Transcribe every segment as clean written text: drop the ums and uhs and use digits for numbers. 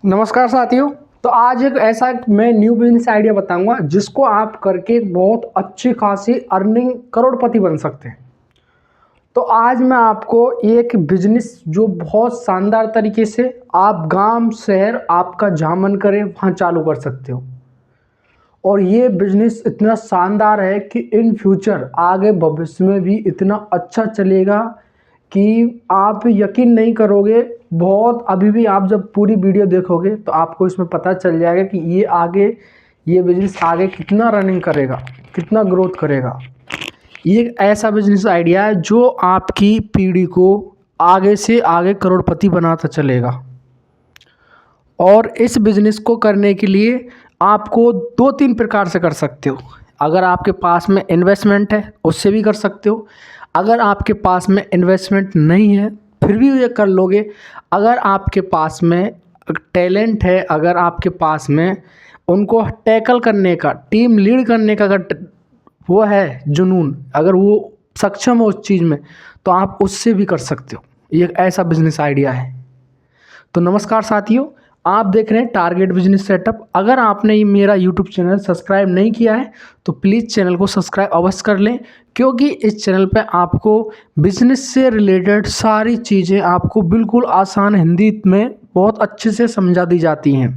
नमस्कार साथियों। तो आज एक ऐसा मैं न्यू बिजनेस आइडिया बताऊंगा जिसको आप करके बहुत अच्छी खासी अर्निंग करोड़पति बन सकते हैं। तो आज मैं आपको एक बिजनेस जो बहुत शानदार तरीके से आप गांव शहर आपका जहाँ मन करे वहाँ चालू कर सकते हो। और ये बिजनेस इतना शानदार है कि इन फ्यूचर आगे भविष्य में भी इतना अच्छा चलेगा कि आप यकीन नहीं करोगे। बहुत अभी भी आप जब पूरी वीडियो देखोगे तो आपको इसमें पता चल जाएगा कि ये बिजनेस आगे कितना रनिंग करेगा, कितना ग्रोथ करेगा। ये एक ऐसा बिजनेस आइडिया है जो आपकी पीढ़ी को आगे से आगे करोड़पति बनाता चलेगा। और इस बिज़नेस को करने के लिए आपको 2-3 प्रकार से कर सकते हो। अगर आपके पास में इन्वेस्टमेंट है उससे भी कर सकते हो। अगर आपके पास में इन्वेस्टमेंट नहीं है फिर भी ये कर लोगे। अगर आपके पास में टैलेंट है, अगर आपके पास में उनको टैकल करने का, टीम लीड करने का अगर वो है जुनून, अगर वो सक्षम हो उस चीज़ में, तो आप उससे भी कर सकते हो। ये एक ऐसा बिजनेस आइडिया है। तो नमस्कार साथियों, आप देख रहे हैं टारगेट बिजनेस सेटअप। अगर आपने ये मेरा यूट्यूब चैनल सब्सक्राइब नहीं किया है तो प्लीज़ चैनल को सब्सक्राइब अवश्य कर लें, क्योंकि इस चैनल पे आपको बिजनेस से रिलेटेड सारी चीज़ें आपको बिल्कुल आसान हिंदी में बहुत अच्छे से समझा दी जाती हैं।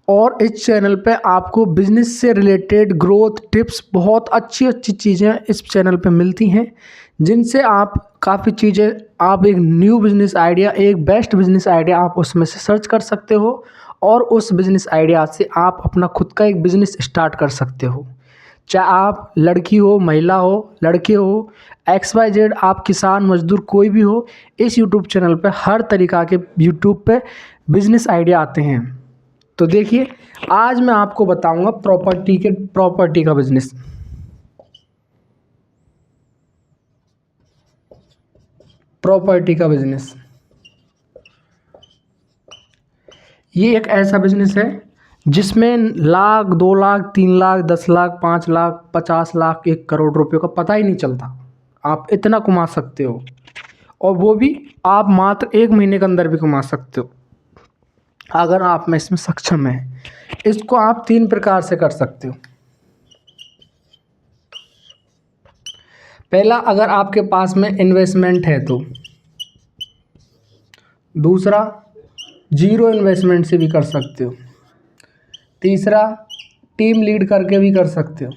और इस चैनल पे आपको बिजनेस से रिलेटेड ग्रोथ टिप्स, बहुत अच्छी अच्छी चीज़ें इस चैनल पे मिलती हैं, जिनसे आप काफ़ी चीज़ें, आप एक न्यू बिज़नेस आइडिया, एक बेस्ट बिज़नेस आइडिया आप उसमें से सर्च कर सकते हो और उस बिज़नेस आइडिया से आप अपना खुद का एक बिज़नेस स्टार्ट कर सकते हो। चाहे आप लड़की हो, महिला हो, लड़के हो, XYZ, आप किसान मजदूर कोई भी हो, इस यूट्यूब चैनल पे हर तरीक़ा के यूट्यूब पे बिज़नेस आइडिया आते हैं। तो देखिए, आज मैं आपको बताऊंगा प्रॉपर्टी का बिज़नेस। प्रॉपर्टी का बिजनेस ये एक ऐसा बिजनेस है जिसमें लाख, 2 लाख, 3 लाख, 10 लाख, 5 लाख, 50 लाख, 1 करोड़ रुपए का पता ही नहीं चलता। आप इतना कमा सकते हो, और वो भी आप मात्र 1 महीने के अंदर भी कमा सकते हो अगर आप में इसमें सक्षम है। इसको आप 3 प्रकार से कर सकते हो। पहला, अगर आपके पास में इन्वेस्टमेंट है तो। दूसरा, जीरो इन्वेस्टमेंट से भी कर सकते हो। तीसरा, टीम लीड करके भी कर सकते हो।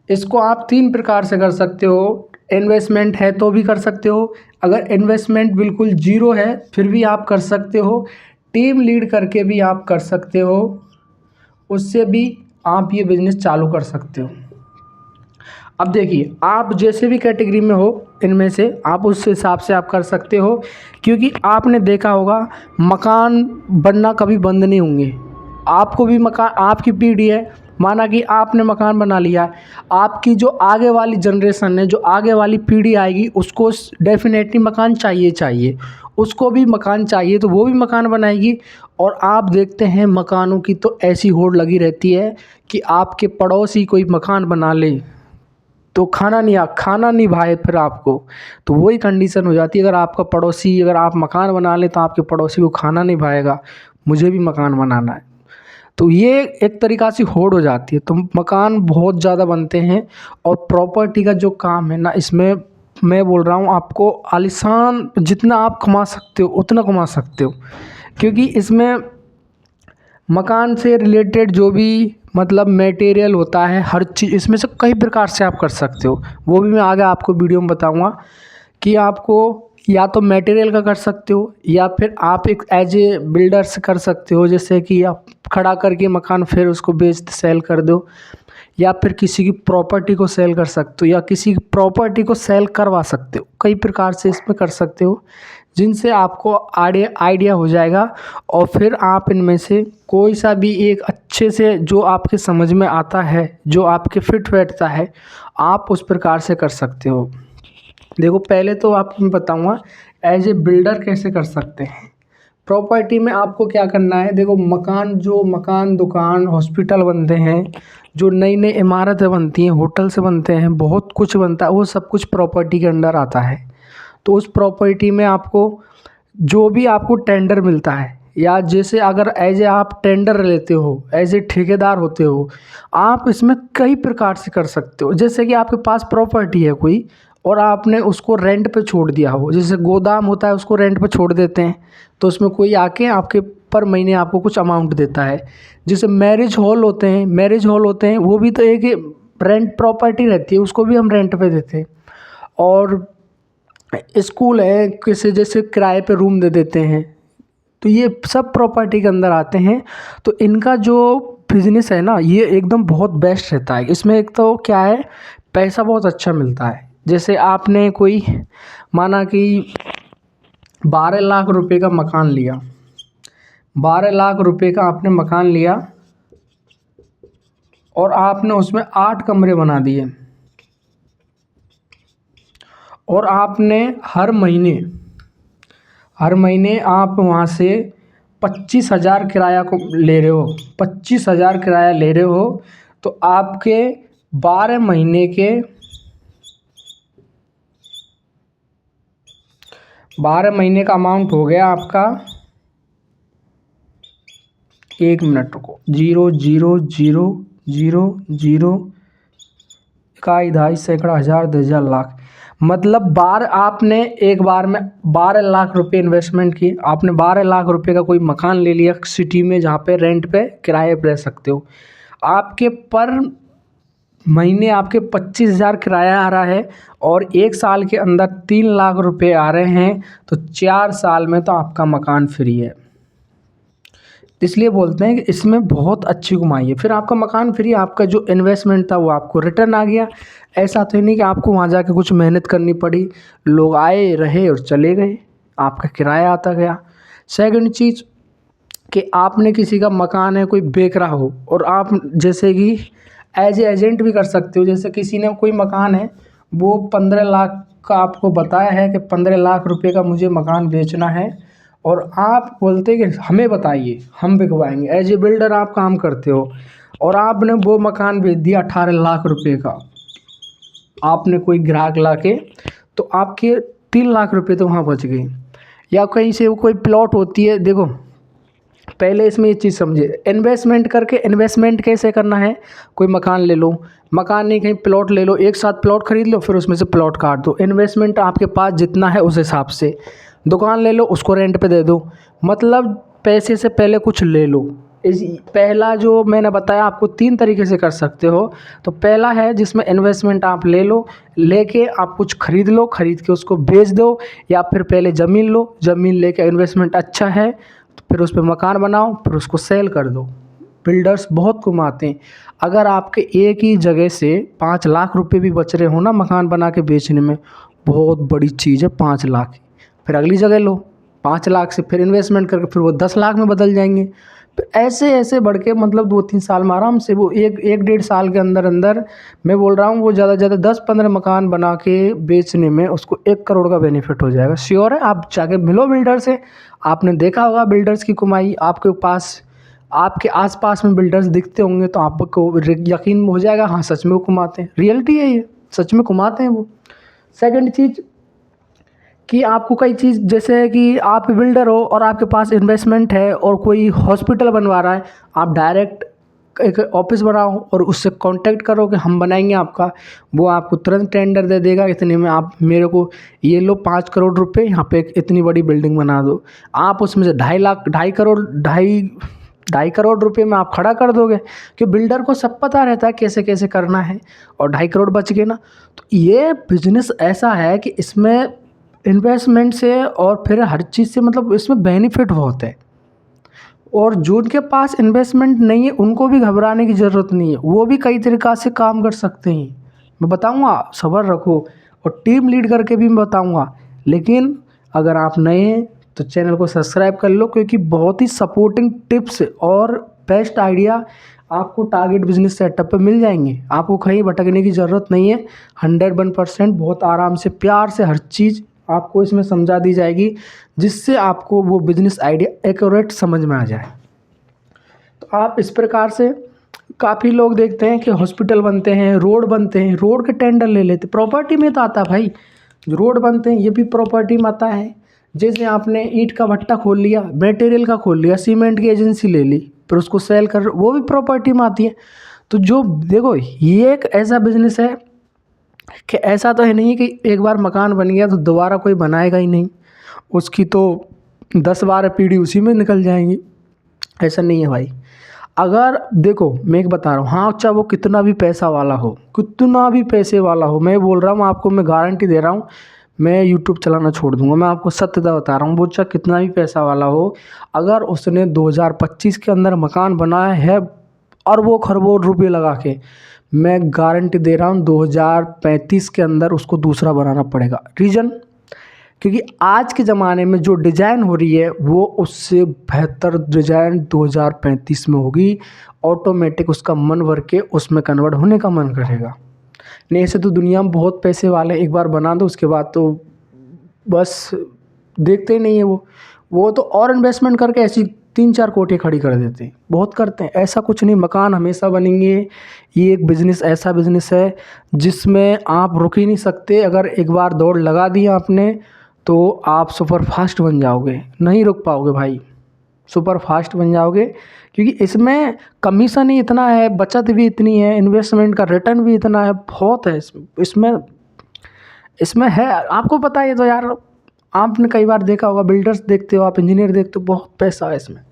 इसको आप 3 प्रकार से कर सकते हो। इन्वेस्टमेंट है तो भी कर सकते हो, अगर इन्वेस्टमेंट बिल्कुल जीरो है फिर भी आप कर सकते हो, टीम लीड करके भी आप कर सकते हो, उससे भी आप ये बिज़नेस चालू कर सकते हो। अब देखिए, आप जैसे भी कैटेगरी में हो इनमें से आप उस हिसाब से आप कर सकते हो, क्योंकि आपने देखा होगा मकान बनना कभी बंद नहीं होंगे। आपको भी मकान, आपकी पीढ़ी है, माना कि आपने मकान बना लिया, आपकी जो आगे वाली जनरेशन है, जो आगे वाली पीढ़ी आएगी, उसको डेफिनेटली मकान चाहिए, उसको भी मकान चाहिए, तो वो भी मकान बनाएगी। और आप देखते हैं मकानों की तो ऐसी होड़ लगी रहती है कि आपके पड़ोसी कोई मकान बना ले तो खाना नहीं भाए फिर आपको। तो वही कंडीशन हो जाती है, अगर आपका पड़ोसी, अगर आप मकान बना लें तो आपके पड़ोसी को खाना नहीं भाएगा, मुझे भी मकान बनाना है। तो ये एक तरीक़ा से होड़ हो जाती है। तो मकान बहुत ज़्यादा बनते हैं, और प्रॉपर्टी का जो काम है ना, इसमें मैं बोल रहा हूँ आपको आलीशान जितना आप कमा सकते हो उतना कमा सकते हो, क्योंकि इसमें मकान से रिलेटेड जो भी मतलब मटेरियल होता है, हर चीज़ इसमें से कई प्रकार से आप कर सकते हो। वो भी मैं आगे आपको वीडियो में बताऊंगा कि आपको या तो मटेरियल का कर सकते हो, या फिर आप एक एज ए बिल्डर से कर सकते हो, जैसे कि आप खड़ा करके मकान फिर उसको सेल कर दो, या फिर किसी की प्रॉपर्टी को सेल कर सकते हो, या किसी की प्रॉपर्टी को सेल करवा सकते हो। कई प्रकार से इसमें कर सकते हो, जिनसे आपको आइडिया हो जाएगा, और फिर आप इनमें से कोई सा भी एक अच्छे से जो आपके समझ में आता है, जो आपके फिट बैठता है, आप उस प्रकार से कर सकते हो। देखो, पहले तो आपको मैं बताऊंगा एज ए बिल्डर कैसे कर सकते हैं। प्रॉपर्टी में आपको क्या करना है, देखो मकान, दुकान, हॉस्पिटल बनते हैं, जो नई नई इमारतें बनती हैं, होटल से बनते हैं, बहुत कुछ बनता है, वो सब कुछ प्रॉपर्टी के अंडर आता है। तो उस प्रॉपर्टी में आपको जो भी आपको टेंडर मिलता है, या जैसे अगर एज ए आप टेंडर लेते हो, एज ए ठेकेदार होते हो, आप इसमें कई प्रकार से कर सकते हो। जैसे कि आपके पास प्रॉपर्टी है कोई और आपने उसको रेंट पे छोड़ दिया हो, जैसे गोदाम होता है उसको रेंट पे छोड़ देते हैं, तो उसमें कोई आके आपके पर महीने आपको कुछ अमाउंट देता है। जैसे मैरिज हॉल होते हैं, वो भी तो एक रेंट प्रॉपर्टी रहती है, उसको भी हम रेंट पे देते हैं। और स्कूल है, किसी जैसे किराए पे रूम दे देते हैं, तो ये सब प्रॉपर्टी के अंदर आते हैं। तो इनका जो बिजनेस है ना, ये एकदम बहुत बेस्ट रहता है। इसमें एक तो क्या है, पैसा बहुत अच्छा मिलता है। जैसे आपने कोई माना कि 12 लाख रुपए का मकान लिया, 12 लाख रुपए का आपने मकान लिया और आपने उसमें 8 कमरे बना दिए, और आपने हर महीने आप वहाँ से 25,000 किराया को ले रहे हो, 25,000 किराया ले रहे हो, तो आपके 12 महीने का अमाउंट हो गया आपका, 1 मिनट रुको, 0 0 0 0 0 इकाई, दहाई, सैकड़ा, हज़ार, 10,000, लाख, मतलब आपने एक बार में 12 लाख रुपए इन्वेस्टमेंट की। आपने 12 लाख रुपए का कोई मकान ले लिया सिटी में, जहाँ पे रेंट पे किराए पे रह सकते हो। आपके पर महीने आपके 25,000 किराया आ रहा है, और 1 साल के अंदर 3 लाख रुपए आ रहे हैं, तो 4 साल में तो आपका मकान फ्री है। इसलिए बोलते हैं कि इसमें बहुत अच्छी कमाई है। फिर आपका मकान फ्री, आपका जो इन्वेस्टमेंट था वो आपको रिटर्न आ गया। ऐसा तो नहीं कि आपको वहाँ जाके कुछ मेहनत करनी पड़ी, लोग आए रहे और चले गए, आपका किराया आता गया। सेकंड चीज़ कि आपने किसी का मकान है कोई बेच रहा हो, और आप जैसे कि एज एजेंट भी कर सकते हो। जैसे किसी ने कोई मकान है, वो 15 लाख का आपको बताया है कि 15 लाख रुपए का मुझे मकान बेचना है, और आप बोलते हैं कि हमें बताइए, हम बिकवाएंगे। एज ए बिल्डर आप काम करते हो, और आपने वो मकान बेच दिया 18 लाख रुपए का, आपने कोई ग्राहक लाके, तो आपके 3 लाख रुपए तो वहाँ बच गए। या कहीं से कोई प्लॉट होती है, देखो पहले इसमें ये चीज़ समझे, इन्वेस्टमेंट करके, इन्वेस्टमेंट कैसे करना है, कोई मकान ले लो, मकान नहीं कहीं प्लॉट ले लो, एक साथ प्लॉट खरीद लो, फिर उसमें से प्लॉट काट दो। इन्वेस्टमेंट आपके पास जितना है उस हिसाब से। दुकान ले लो, उसको रेंट पे दे दो, मतलब पैसे से पहले कुछ ले लो। पहला जो मैंने बताया आपको 3 तरीके से कर सकते हो। तो पहला है जिसमें इन्वेस्टमेंट आप ले लो, लेके आप कुछ खरीद लो, खरीद के उसको बेच दो, या फिर पहले ज़मीन लो, ज़मीन लेके इन्वेस्टमेंट अच्छा है तो फिर उस पर मकान बनाओ, फिर उसको सेल कर दो। बिल्डर्स बहुत कमाते हैं। अगर आपके एक ही जगह से 5 लाख रुपए भी बच रहे हो ना मकान बना के बेचने में, बहुत बड़ी चीज़ है 5 लाख। फिर अगली जगह लो, 5 लाख से फिर इन्वेस्टमेंट करके फिर वो 10 लाख में बदल जाएंगे। फिर ऐसे ऐसे बढ़ के मतलब 2-3 साल में आराम से वो एक 1-1.5 साल के अंदर अंदर, मैं बोल रहा हूँ, वो ज़्यादा से ज़्यादा 10-15 मकान बना के बेचने में उसको 1 करोड़ का बेनिफिट हो जाएगा। श्योर है, आप जाके मिलो बिल्डर से, आपने देखा होगा बिल्डर्स की कमाई। आपके पास, आपके आसपास में बिल्डर्स दिखते होंगे, तो आपको यकीन हो जाएगा, हाँ सच में वो कमाते हैं। रियलिटी है ये, सच में कमाते हैं वो। सेकंड चीज़ कि आपको कई चीज़, जैसे है कि आप बिल्डर हो और आपके पास इन्वेस्टमेंट है और कोई हॉस्पिटल बनवा रहा है, आप डायरेक्ट एक ऑफिस बनाओ और उससे कांटेक्ट करो कि हम बनाएंगे आपका, वो आपको तुरंत टेंडर दे देगा, इतने में आप मेरे को ये लो 5 करोड़ रुपए, यहाँ पे एक इतनी बड़ी बिल्डिंग बना दो। आप उसमें से 2.5 करोड़ रुपए में आप खड़ा कर दोगे, कि बिल्डर को सब पता रहता है कैसे कैसे करना है, और 2.5 करोड़ बच गए ना। तो ये बिजनेस ऐसा है कि इसमें इन्वेस्टमेंट से और फिर हर चीज़ से, मतलब इसमें बेनिफिट बहुत है। और जो उनके पास इन्वेस्टमेंट नहीं है उनको भी घबराने की ज़रूरत नहीं है, वो भी कई तरीक़ा से काम कर सकते हैं। मैं बताऊंगा, सब्र रखो, और टीम लीड करके भी मैं बताऊंगा। लेकिन अगर आप नए हैं तो चैनल को सब्सक्राइब कर लो, क्योंकि बहुत ही सपोर्टिंग टिप्स और बेस्ट आइडिया आपको टारगेट बिजनेस सेटअप पे मिल जाएंगे। आपको कहीं भटकने की ज़रूरत नहीं है। 101% बहुत आराम से, प्यार से हर चीज़ आपको इसमें समझा दी जाएगी, जिससे आपको वो बिज़नेस आइडिया एक्यूरेट समझ में आ जाए। तो आप इस प्रकार से, काफ़ी लोग देखते हैं कि हॉस्पिटल बनते हैं, रोड बनते हैं, रोड के टेंडर ले लेते, प्रॉपर्टी में तो आता है भाई, जो रोड बनते हैं ये भी प्रॉपर्टी में आता है। जैसे आपने ईंट का भट्टा खोल लिया, मटेरियल का खोल लिया, सीमेंट की एजेंसी ले ली, फिर उसको सेल कर, वो भी प्रॉपर्टी में आती है। तो जो देखो ये एक ऐसा बिजनेस है कि ऐसा तो है नहीं कि एक बार मकान बन गया तो दोबारा कोई बनाएगा ही नहीं, उसकी तो 10-12 पीढ़ी उसी में निकल जाएंगी। ऐसा नहीं है भाई। अगर देखो मैं एक बता रहा हूँ, हाँ चाहे वो कितना भी पैसा वाला हो, कितना भी पैसे वाला हो, मैं बोल रहा हूँ आपको, मैं गारंटी दे रहा हूँ, मैं यूट्यूब चलाना छोड़ दूंगा, मैं आपको सत्यता बता रहा हूँ, वो चाहे कितना भी पैसा वाला हो, अगर उसने 2025 के अंदर मकान बनाया है अरबों खरबों रुपये लगा के, मैं गारंटी दे रहा हूँ 2035 के अंदर उसको दूसरा बनाना पड़ेगा। रीज़न, क्योंकि आज के ज़माने में जो डिज़ाइन हो रही है वो उससे बेहतर डिज़ाइन 2035 में होगी। ऑटोमेटिक उसका मन भर के उसमें कन्वर्ट होने का मन करेगा। नहीं ऐसे तो दुनिया में बहुत पैसे वाले, एक बार बना दो उसके बाद तो बस देखते ही नहीं है वो तो और इन्वेस्टमेंट करके ऐसी 3-4 कोठी खड़ी कर देते हैं, बहुत करते हैं। ऐसा कुछ नहीं, मकान हमेशा बनेंगे। ये एक बिज़नेस ऐसा बिज़नेस है जिसमें आप रुक ही नहीं सकते। अगर एक बार दौड़ लगा दी आपने तो आप सुपर फास्ट बन जाओगे, नहीं रुक पाओगे भाई, सुपर फास्ट बन जाओगे। क्योंकि इसमें कमीशन ही इतना है, बचत भी इतनी है, इन्वेस्टमेंट का रिटर्न भी इतना है, बहुत है इसमें है। आपको पता है तो यार, आपने कई बार देखा होगा, बिल्डर्स देखते हो आप, इंजीनियर देखते हो, बहुत पैसा है इसमें।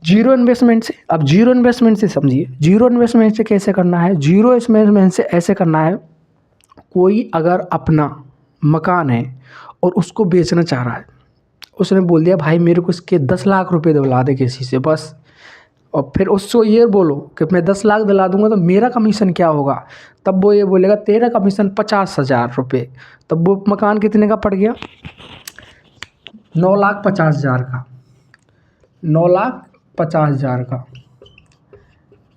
जीरो इन्वेस्टमेंट से, अब जीरो इन्वेस्टमेंट से समझिए, जीरो इन्वेस्टमेंट से कैसे करना है। जीरो इन्वेस्टमेंट से ऐसे करना है, कोई अगर अपना मकान है और उसको बेचना चाह रहा है, उसने बोल दिया भाई मेरे को इसके 10 लाख रुपए दिला दे किसी से बस, और फिर उसको ये बोलो कि मैं 10 लाख दिला दूंगा तो मेरा कमीशन क्या होगा, तब वो ये बोलेगा तेरा कमीशन 50,000 रुपये। तब वो मकान कितने का पड़ गया, 9,50,000 का, 9,50,000 का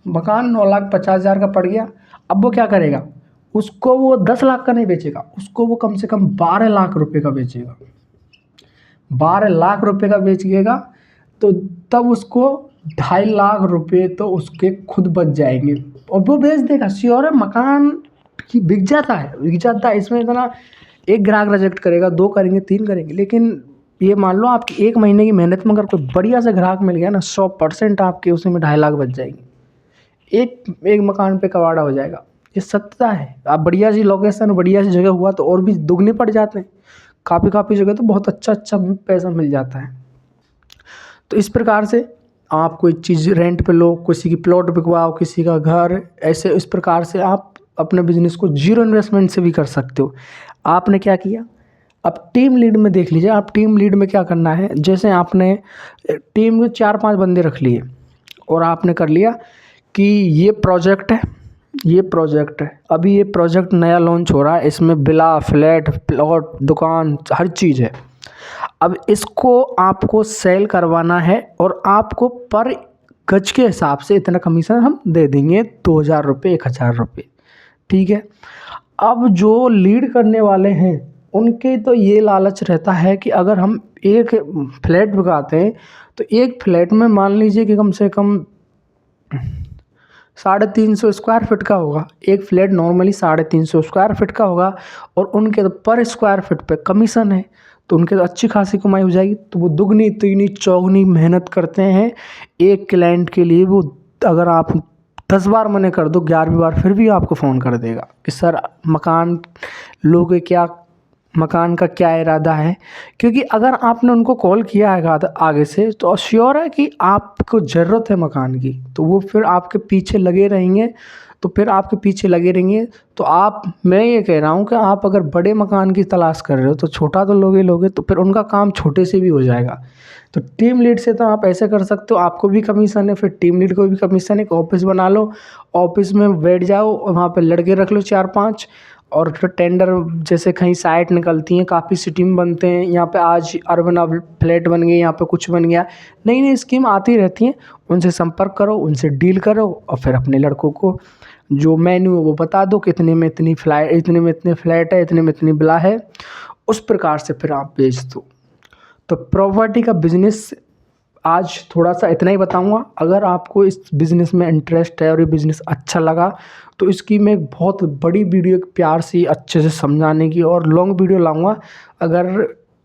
मकान, 9,50,000 का पड़ गया। अब वो क्या करेगा, उसको वो 10 लाख का नहीं बेचेगा, उसको वो कम से कम 12 लाख रुपए का बेचेगा। 12 लाख रुपए का बेचेगा तो तब उसको 2.5 लाख रुपए तो उसके खुद बच जाएंगे, और वो बेच देगा, श्योर है। मकान की बिक जाता है इसमें इतना, एक ग्राहक रिजेक्ट करेगा, 2 करेंगे, 3 करेंगे, लेकिन ये मान लो आपकी 1 महीने की मेहनत में अगर कोई बढ़िया से ग्राहक मिल गया ना, 100% आपके उसमें 2.5 लाख बच जाएंगे, एक मकान पे कबाड़ा हो जाएगा। ये सत्यता है। आप बढ़िया सी लोकेशन, बढ़िया सी जगह हुआ तो और भी दुगने पड़ जाते हैं, काफ़ी जगह तो बहुत अच्छा पैसा मिल जाता है। तो इस प्रकार से आप कोई चीज़ रेंट पे लो, किसी की प्लॉट बिकवाओ, किसी का घर, ऐसे इस प्रकार से आप अपने बिजनेस को जीरो इन्वेस्टमेंट से भी कर सकते हो। आपने क्या किया, अब टीम लीड में देख लीजिए, आप टीम लीड में क्या करना है। जैसे आपने टीम में 4-5 बंदे रख लिए और आपने कर लिया कि ये प्रोजेक्ट है, अभी ये प्रोजेक्ट नया लॉन्च हो रहा है, इसमें विला, फ्लैट, प्लॉट, दुकान, हर चीज़ है। अब इसको आपको सेल करवाना है और आपको पर गज के हिसाब से इतना कमीशन हम दे देंगे, 2,000 रुपये, 1,000 रुपये, ठीक है। अब जो लीड करने वाले हैं उनके तो ये लालच रहता है कि अगर हम एक फ्लैट बिकाते हैं तो एक फ्लैट में मान लीजिए कि कम से कम 350 स्क्वायर फीट का होगा, एक फ्लैट नॉर्मली 350 स्क्वायर फीट का होगा, और उनके तो पर स्क्वायर फीट पे कमीशन है, तो उनके तो अच्छी खासी कमाई हो जाएगी। तो वो दुगनी तिगनी चौगनी मेहनत करते हैं एक क्लाइंट के लिए। वो अगर आप 10 बार मना कर दो, 11वीं बार फिर भी आपको फ़ोन कर देगा कि सर मकान लोगे क्या, मकान का क्या इरादा है। क्योंकि अगर आपने उनको कॉल किया है आगे से तो श्योर है कि आपको ज़रूरत है मकान की, तो वो फिर आपके पीछे लगे रहेंगे। तो मैं ये कह रहा हूँ कि आप अगर बड़े मकान की तलाश कर रहे हो तो छोटा तो लोगे तो फिर उनका काम छोटे से भी हो जाएगा। तो टीम लीड से तो आप ऐसे कर सकते हो, आपको भी कमीशन है, फिर टीम लीड को भी कमीशन है। एक ऑफिस बना लो, ऑफिस में बैठ जाओ और वहाँ पे लड़के रख लो 4-5, और फिर टेंडर जैसे कहीं साइट निकलती हैं, काफ़ी सिटी में बनते हैं, यहाँ पे आज अर्बन फ्लैट बन गए, यहाँ पे कुछ बन गया, नई नई स्कीम आती रहती हैं, उनसे संपर्क करो, उनसे डील करो, और फिर अपने लड़कों को जो मेन्यू है वो बता दो, कितने में इतने फ्लैट है, इतने में इतनी बिला है, उस प्रकार से फिर आप बेच दो। तो प्रॉपर्टी का बिजनेस आज थोड़ा सा इतना ही बताऊंगा। अगर आपको इस बिज़नेस में इंटरेस्ट है और ये बिज़नेस अच्छा लगा तो इसकी मैं एक बहुत बड़ी वीडियो प्यार से अच्छे से समझाने की और लॉन्ग वीडियो लाऊंगा। अगर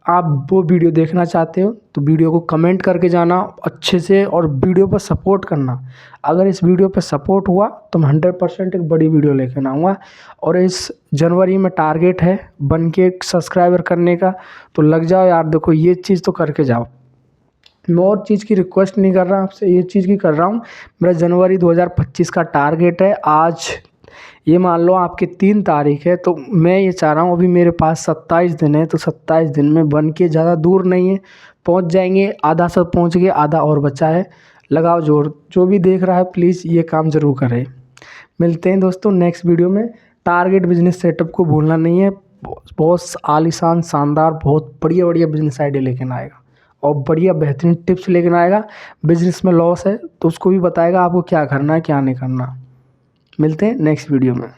आप वो वीडियो देखना चाहते हो तो वीडियो को कमेंट करके जाना अच्छे से, और वीडियो पर सपोर्ट करना। अगर इस वीडियो पर सपोर्ट हुआ तो मैं 100% एक बड़ी वीडियो लेकर आऊँगा। और इस जनवरी में टारगेट है बन के सब्सक्राइबर करने का, तो लग जाओ यार। देखो ये चीज़ तो करके जाओ। मैं और चीज़ की रिक्वेस्ट नहीं कर रहा आपसे, ये चीज़ की कर रहा हूँ। मेरा जनवरी 2025 का टारगेट है। आज ये मान लो आपकी 3 तारीख है, तो मैं ये चाह रहा हूँ, अभी मेरे पास 27 दिन है, तो 27 दिन में बन के ज़्यादा दूर नहीं है, पहुँच जाएंगे। आधा सब पहुँच गए, आधा और बचा है। लगाओ जोर। जो भी देख रहा है प्लीज़ ये काम ज़रूर करें। मिलते हैं दोस्तों नेक्स्ट वीडियो में। टारगेट बिजनेस सेटअप को भूलना नहीं है। बहुत आलीशान शानदार बहुत बढ़िया बढ़िया बिजनेस आइडिया लेकर आएगा, और बढ़िया बेहतरीन टिप्स लेकर आएगा। बिजनेस में लॉस है तो उसको भी बताएगा आपको क्या करना है क्या नहीं करना। मिलते हैं नेक्स्ट वीडियो में।